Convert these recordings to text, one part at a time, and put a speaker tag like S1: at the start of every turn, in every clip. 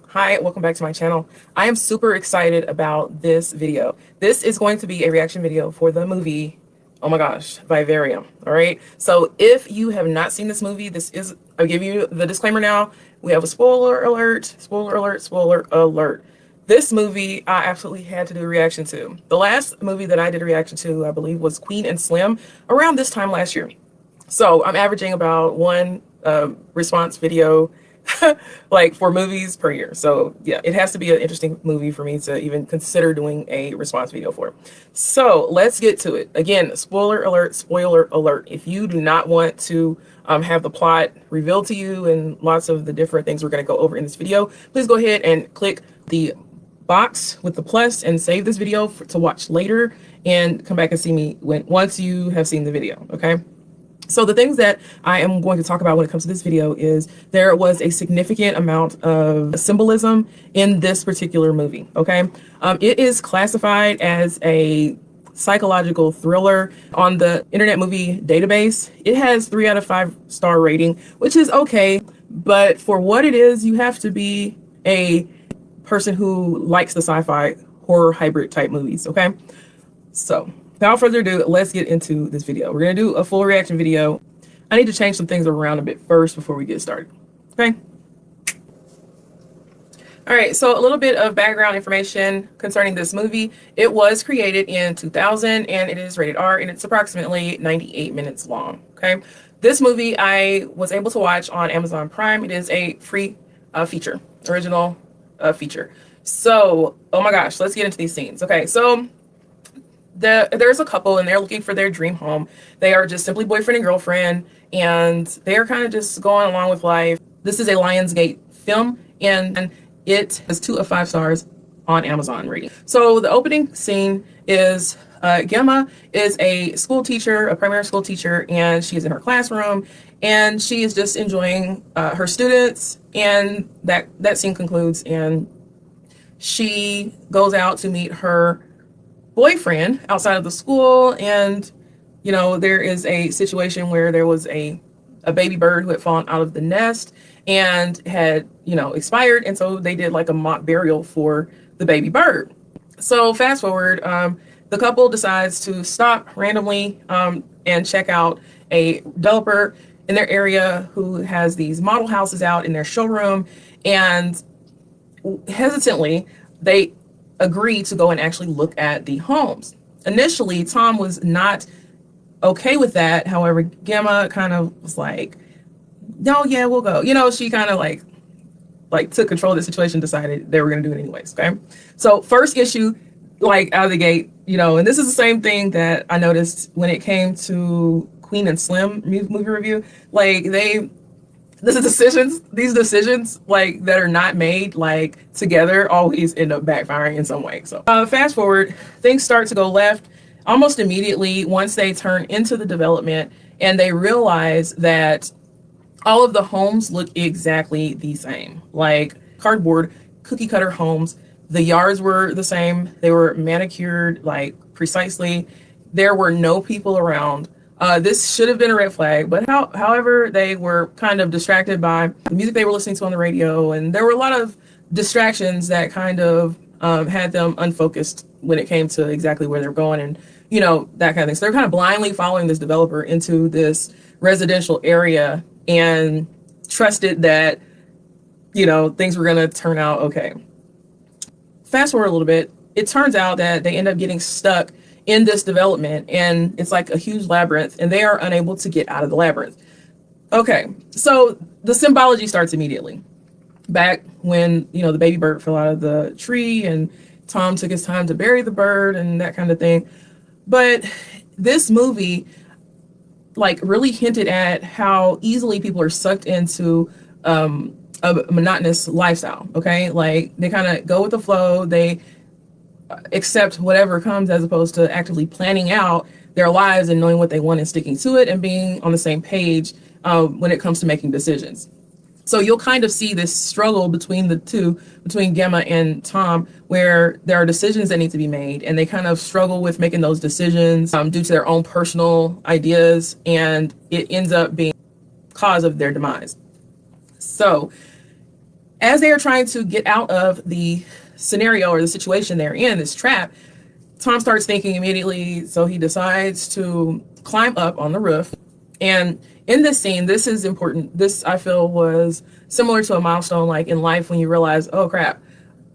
S1: Hi, welcome back to my channel. I am super excited about this video. This is going to be a reaction video for the movie, oh my gosh, Vivarium. All right. So if you have not seen this movie, I'll give you the disclaimer now. We have a spoiler alert, spoiler alert, spoiler alert. This movie I absolutely had to do a reaction to. The last movie that I did a reaction to, I believe, was Queen and Slim around this time last year. So I'm averaging about one response video like for movies per year. So yeah, it has to be an interesting movie for me to even consider doing a response video for. So let's get to it. Again, spoiler alert, spoiler alert. If you do not want to have the plot revealed to you and lots of the different things we're going to go over in this video, please go ahead and click the box with the plus and save this video to watch later and come back and see me once you have seen the video. Okay. So the things that I am going to talk about when it comes to this video is there was a significant amount of symbolism in this particular movie, okay? It is classified as a psychological thriller on the Internet Movie Database. It has 3 out of 5 star rating, which is okay, but for what it is, you have to be a person who likes the sci-fi horror hybrid type movies, okay? So without further ado, let's get into this video. We're going to do a full reaction video. I need to change some things around a bit first before we get started. Okay. All right. So a little bit of background information concerning this movie. It was created in 2000 and it is rated R and it's approximately 98 minutes long. Okay. This movie I was able to watch on Amazon Prime. It is a free feature, original feature. So, oh my gosh, let's get into these scenes. Okay. So there's a couple and they're looking for their dream home. They are just simply boyfriend and girlfriend and they are kind of just going along with life. This is a Lionsgate film and it has 2 of 5 stars on Amazon rating. So the opening scene is Gemma is a school teacher, a primary school teacher, and she is in her classroom and she is just enjoying her students, and that scene concludes and she goes out to meet her boyfriend outside of the school, and you know there is a situation where there was a baby bird who had fallen out of the nest and had expired, and so they did like a mock burial for the baby bird. So fast forward, the couple decides to stop randomly and check out a developer in their area who has these model houses out in their showroom, and hesitantly they agree to go and actually look at the homes. Initially, Tom was not okay with that. However, Gemma kind of was like, no, yeah, we'll go. She kind of like took control of the situation, decided they were going to do it anyways. Okay. So first issue, like out of the gate, and this is the same thing that I noticed when it came to Queen and Slim movie review. Like these decisions like that are not made like together always end up backfiring in some way. So fast forward, things start to go left almost immediately once they turn into the development and they realize that all of the homes look exactly the same, like cardboard cookie cutter homes. The yards were the same. They were manicured like precisely. There were no people around. This should have been a red flag, but however, they were kind of distracted by the music they were listening to on the radio, and there were a lot of distractions that kind of had them unfocused when it came to exactly where they're going and, that kind of thing. So they're kind of blindly following this developer into this residential area and trusted that, things were going to turn out okay. Fast forward a little bit, it turns out that they end up getting stuck in this development and it's like a huge labyrinth and they are unable to get out of the labyrinth. Okay, so the symbology starts immediately. Back when, the baby bird fell out of the tree and Tom took his time to bury the bird and that kind of thing. But this movie like really hinted at how easily people are sucked into a monotonous lifestyle. Okay, like they kind of go with the flow. They accept whatever comes as opposed to actively planning out their lives and knowing what they want and sticking to it and being on the same page when it comes to making decisions. So you'll kind of see this struggle between the two, between Gemma and Tom, where there are decisions that need to be made and they kind of struggle with making those decisions due to their own personal ideas, and it ends up being cause of their demise. So As they are trying to get out of the scenario or the situation they're in, this trap, Tom starts thinking immediately, so he decides to climb up on the roof. And in this scene, this is important. This, I feel, was similar to a milestone, like in life, when you realize, oh crap,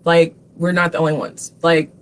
S1: like we're not the only ones. Like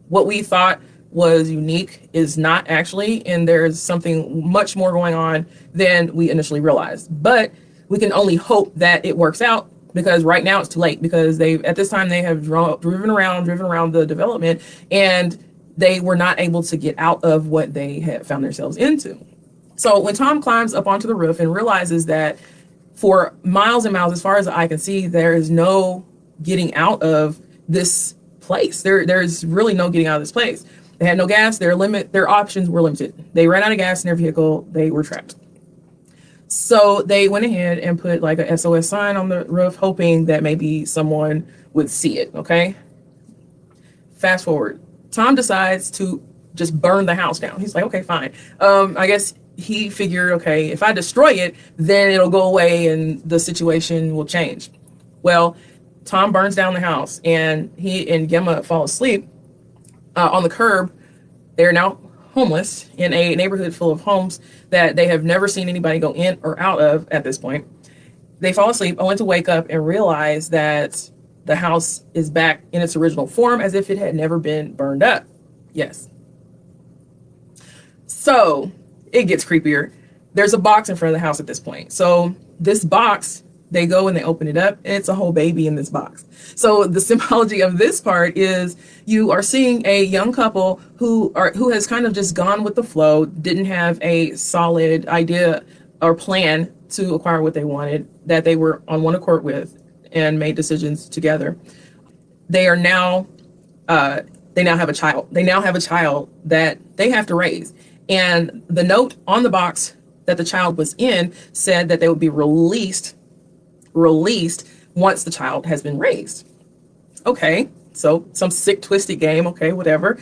S1: what we thought was unique is not actually, and there's something much more going on than we initially realized. But we can only hope that it works out, because right now it's too late, because at this time they have driven around the development, and they were not able to get out of what they had found themselves into. So when Tom climbs up onto the roof and realizes that for miles and miles, as far as the eye can see, there is no getting out of this place. There's really no getting out of this place. They had no gas. Their options were limited. They ran out of gas in their vehicle. They were trapped. So they went ahead and put like a SOS sign on the roof, hoping that maybe someone would see it. Okay. Fast forward. Tom decides to just burn the house down. He's like, okay, fine. I guess he figured, okay, if I destroy it, then it'll go away and the situation will change. Well, Tom burns down the house, and he and Gemma fall asleep on the curb. They're now homeless in a neighborhood full of homes that they have never seen anybody go in or out of at this point. They fall asleep only to wake up and realize that the house is back in its original form, as if it had never been burned up. Yes. So it gets creepier. There's a box in front of the house at this point. So this box, they go and they open it up, and it's a whole baby in this box. So the symbology of this part is you are seeing a young couple who has kind of just gone with the flow, didn't have a solid idea or plan to acquire what they wanted, that they were on one accord with, and made decisions together. They are now, they now have a child. They now have a child that they have to raise. And the note on the box that the child was in said that they would be released once the child has been raised. Okay, so some sick, twisted game. Okay, whatever.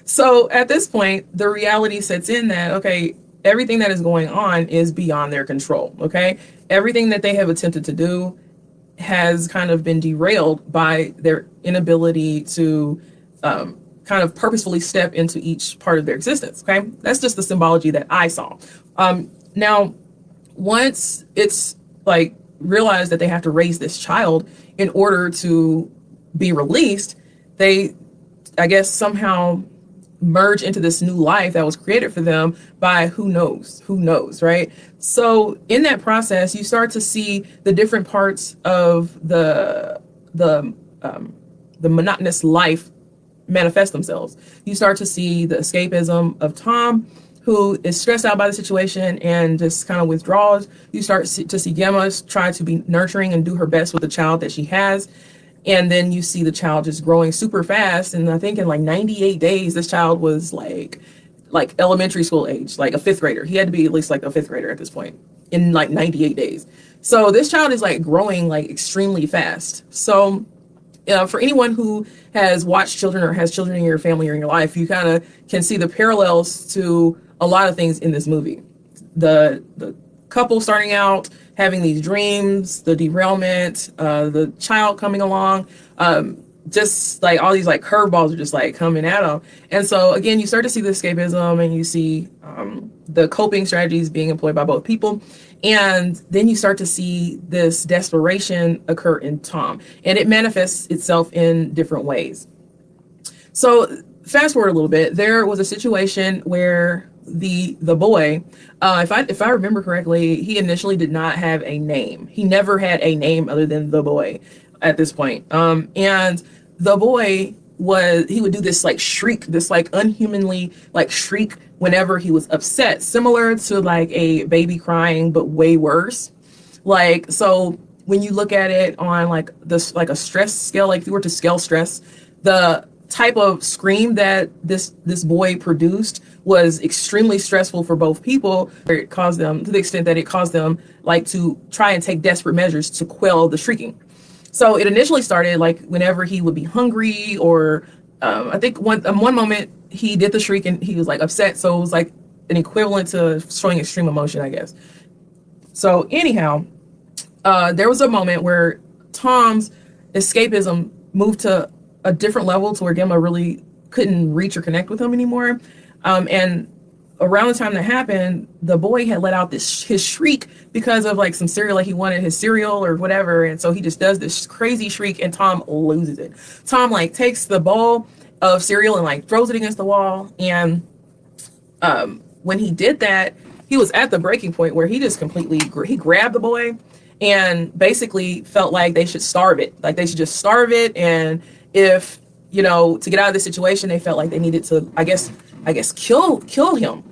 S1: So at this point, the reality sets in that, okay, everything that is going on is beyond their control. Okay, everything that they have attempted to do has kind of been derailed by their inability to kind of purposefully step into each part of their existence. Okay, that's just the symbology that I saw. Now, once it's like realized that they have to raise this child in order to be released, they, I guess, somehow merge into this new life that was created for them by who knows, right? So in that process, you start to see the different parts of the monotonous life manifest themselves. You start to see the escapism of Tom, who is stressed out by the situation and just kind of withdraws. You start to see Gemma try to be nurturing and do her best with the child that she has. And then you see the child just growing super fast. And I think in like 98 days, this child was like elementary school age, like a fifth grader. He had to be at least like a fifth grader at this point in like 98 days. So this child is like growing like extremely fast. So for anyone who has watched children or has children in your family or in your life, you kind of can see the parallels to a lot of things in this movie. The couple starting out, having these dreams, the derailment, the child coming along, just like all these like curveballs are just like coming at them. And so again, you start to see the escapism, and you see the coping strategies being employed by both people. And then you start to see this desperation occur in Tom, and it manifests itself in different ways. So fast forward a little bit, there was a situation where the boy, if I remember correctly, he initially did not have a name. He never had a name other than the boy at this point. And the boy he would do this like shriek, this like unhumanly like shriek whenever he was upset, similar to like a baby crying, but way worse. Like, so when you look at it on like this, like a stress scale, like if you were to scale stress, the type of scream that this boy produced was extremely stressful for both people. It caused them, to the extent that it caused them like to try and take desperate measures to quell the shrieking. So it initially started like whenever he would be hungry, or I think one moment he did the shriek and he was like upset. So it was like an equivalent to showing extreme emotion, I guess. So anyhow, there was a moment where Tom's escapism moved to a different level to where Gemma really couldn't reach or connect with him anymore. And around the time that happened, the boy had let out his shriek because of like some cereal, like he wanted his cereal or whatever. And so he just does this crazy shriek and Tom loses it. Tom like takes the bowl of cereal and like throws it against the wall. And when he did that, he was at the breaking point where he just completely, he grabbed the boy and basically felt like they should starve it. Like they should just starve it. And if, you know, to get out of this situation, they felt like they needed to, I guess kill him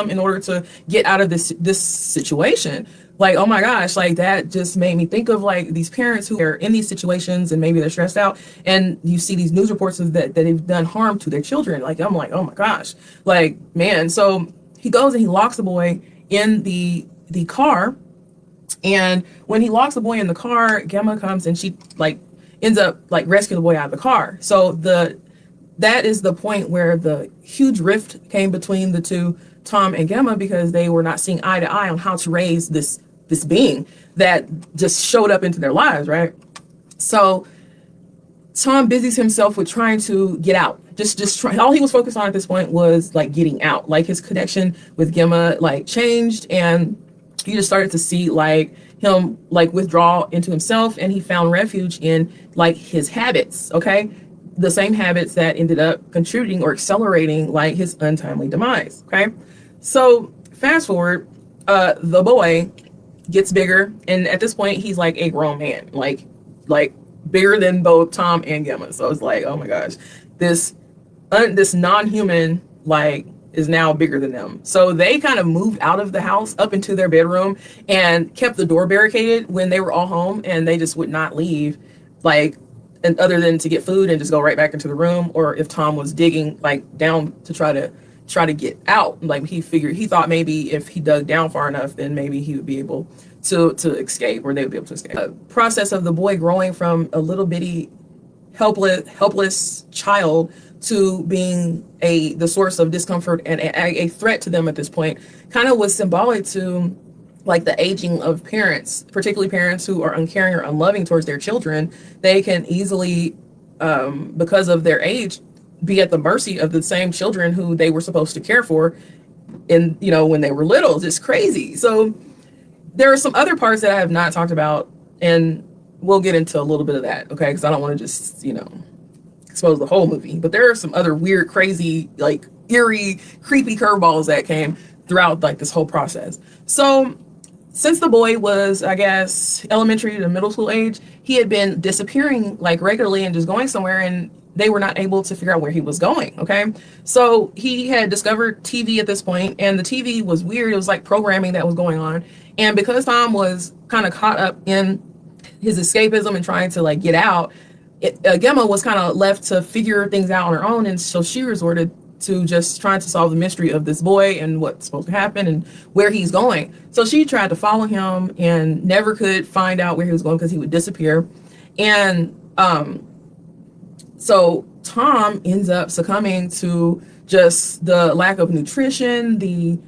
S1: in order to get out of this situation. Like, oh my gosh, like that just made me think of like these parents who are in these situations and maybe they're stressed out and you see these news reports of that they've done harm to their children. Like, I'm like, oh my gosh, like, man. So he goes and he locks the boy in the car. And when he locks the boy in the car, Gemma comes and she like ends up like rescuing the boy out of the car. So that is the point where the huge rift came between the two, Tom and Gemma, because they were not seeing eye to eye on how to raise this being that just showed up into their lives, right? So Tom busies himself with trying to get out. Just try. All he was focused on at this point was like getting out. Like his connection with Gemma like changed, and you just started to see like him like withdraw into himself, and he found refuge in like his habits. Okay. The same habits that ended up contributing or accelerating like his untimely demise. Okay. So fast forward, the boy gets bigger. And at this point, he's like a grown man, like bigger than both Tom and Gemma. So it's like, oh my gosh, this non-human like is now bigger than them. So they kind of moved out of the house up into their bedroom and kept the door barricaded when they were all home, and they just would not leave, like, and other than to get food and just go right back into the room, or if Tom was digging like down to try to get out, like he thought maybe if he dug down far enough, then maybe he would be able to escape, or they would be able to escape. The process of the boy growing from a little bitty helpless child to being the source of discomfort and a threat to them at this point kind of was symbolic to like the aging of parents, particularly parents who are uncaring or unloving towards their children. They can easily, because of their age, be at the mercy of the same children who they were supposed to care for in, you know, when they were little. It's crazy. So there are some other parts that I have not talked about, and we'll get into a little bit of that, okay? Because I don't want to just, you know, expose the whole movie. But there are some other weird, crazy, like eerie, creepy curveballs that came throughout like this whole process. So since the boy was, I guess, elementary to middle school age, he had been disappearing like regularly and just going somewhere, and they were not able to figure out where he was going. Okay. So he had discovered TV at this point, and the TV was weird. It was like programming that was going on. And because Tom was kind of caught up in his escapism and trying to like get out, Gemma was kind of left to figure things out on her own. And so she resorted to just trying to solve the mystery of this boy and what's supposed to happen and where he's going. So she tried to follow him and never could find out where he was going because he would disappear. And so Tom ends up succumbing to just the lack of nutrition, the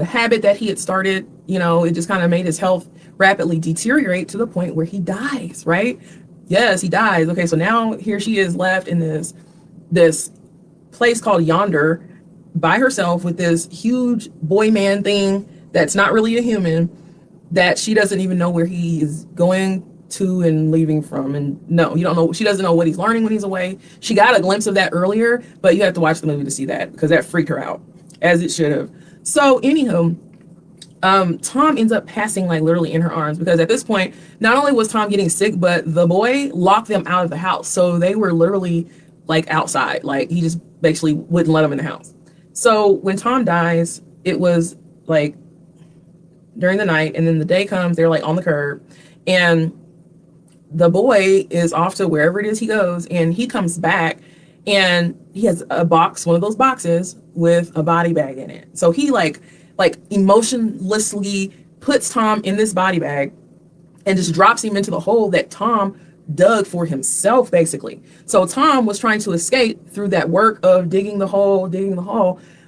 S1: habit that he had started. You know, it just kind of made his health rapidly deteriorate to the point where he dies, right? Yes, he dies. Okay, so now here she is left in this place called Yonder by herself with this huge boy man thing that's not really a human, that she doesn't even know where he is going to and leaving from. And no, you don't know. She doesn't know what he's learning when he's away. She got a glimpse of that earlier, but you have to watch the movie to see that, because that freaked her out, as it should have. So anywho, Tom ends up passing like literally in her arms, because at this point, not only was Tom getting sick, but the boy locked them out of the house. So they were literally like outside. Like he just basically wouldn't let them in the house. So when Tom dies, it was like during the night, and then the day comes, they're like on the curb, and the boy is off to wherever it is he goes, and he comes back and he has a box, one of those boxes with a body bag in it. So he like emotionlessly puts Tom in this body bag and just drops him into the hole that Tom dug for himself, basically. So Tom was trying to escape through that work of digging the hole,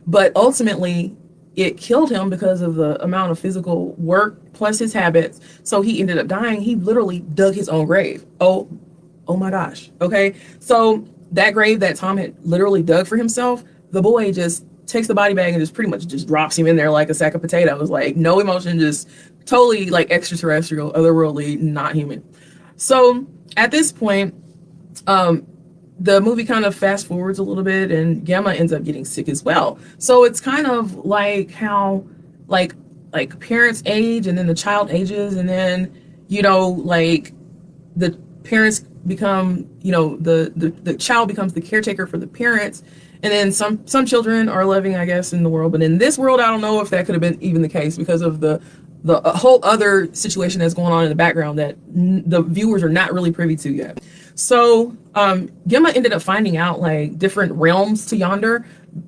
S1: but ultimately it killed him because of the amount of physical work plus his habits. So he ended up dying. He literally dug his own grave. Oh my gosh. Okay. So that grave that Tom had literally dug for himself, the boy just takes the body bag and just pretty much just drops him in there like a sack of potatoes. Like no emotion, just totally like extraterrestrial, otherworldly, not human. So at this point, the movie kind of fast forwards a little bit and Gemma ends up getting sick as well. So it's kind of like how like parents age and then the child ages, and then, you know, like the parents become, you know, the child becomes the caretaker for the parents. And then some children are living, I guess, in the world. But in this world, I don't know if that could have been even the case because of the whole other situation that's going on in the background that the viewers are not really privy to yet. So Gemma ended up finding out like different realms to Yonder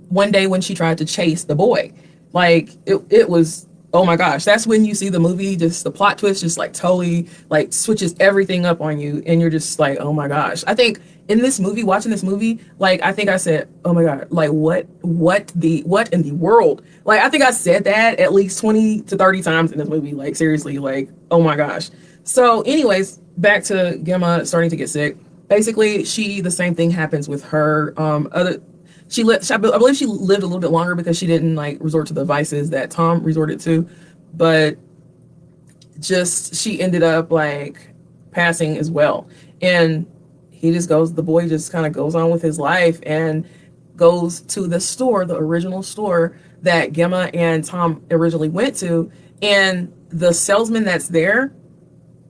S1: one day when she tried to chase the boy. Like it was, oh my gosh, that's when you see the movie, just the plot twist just like totally like switches everything up on you. And you're just like, oh my gosh. I think in this movie, watching this movie, like I think I said, oh my God, like what in the world? Like I think I said that at least 20 to 30 times in this movie. Like seriously, like, oh my gosh. So anyways, back to Gemma starting to get sick. Basically, the same thing happens with her. I believe she lived a little bit longer because she didn't like resort to the vices that Tom resorted to, but just she ended up like passing as well. And the boy just kind of goes on with his life and goes to the store, the original store that Gemma and Tom originally went to. And the salesman that's there,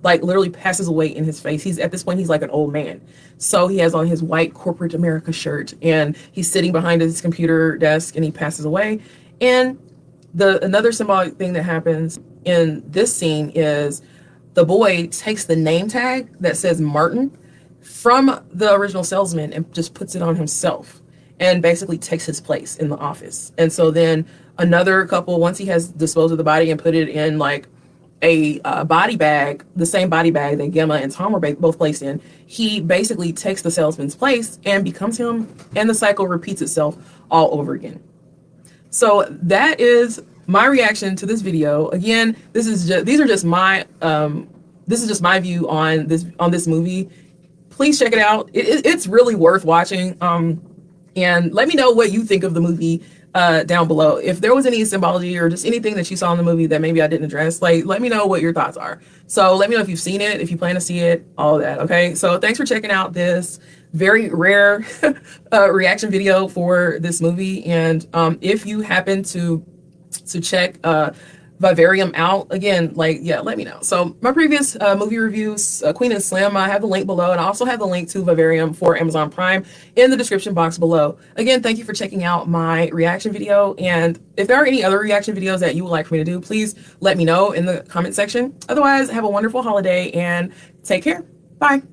S1: like literally passes away in his face. At this point, he's like an old man. So he has on his white corporate America shirt and he's sitting behind his computer desk and he passes away. And another symbolic thing that happens in this scene is the boy takes the name tag that says Martin from the original salesman and just puts it on himself and basically takes his place in the office. And so then another couple, once he has disposed of the body and put it in like a body bag, the same body bag that Gemma and Tom were both placed in, he basically takes the salesman's place and becomes him, and the cycle repeats itself all over again. So that is my reaction to this video. Again, this is just my view on this movie. Please check it out. It's really worth watching. And let me know what you think of the movie down below. If there was any symbology or just anything that you saw in the movie that maybe I didn't address, like let me know what your thoughts are. So let me know if you've seen it, if you plan to see it, all of that. Okay. So thanks for checking out this very rare reaction video for this movie. And if you happen to check Vivarium out again, like, yeah, let me know. So my previous movie reviews, Queen and Slim, I have the link below, and I also have the link to Vivarium for Amazon Prime in the description box below. Again, thank you for checking out my reaction video, and if there are any other reaction videos that you would like for me to do, please let me know in the comment section. Otherwise, have a wonderful holiday and take care. Bye.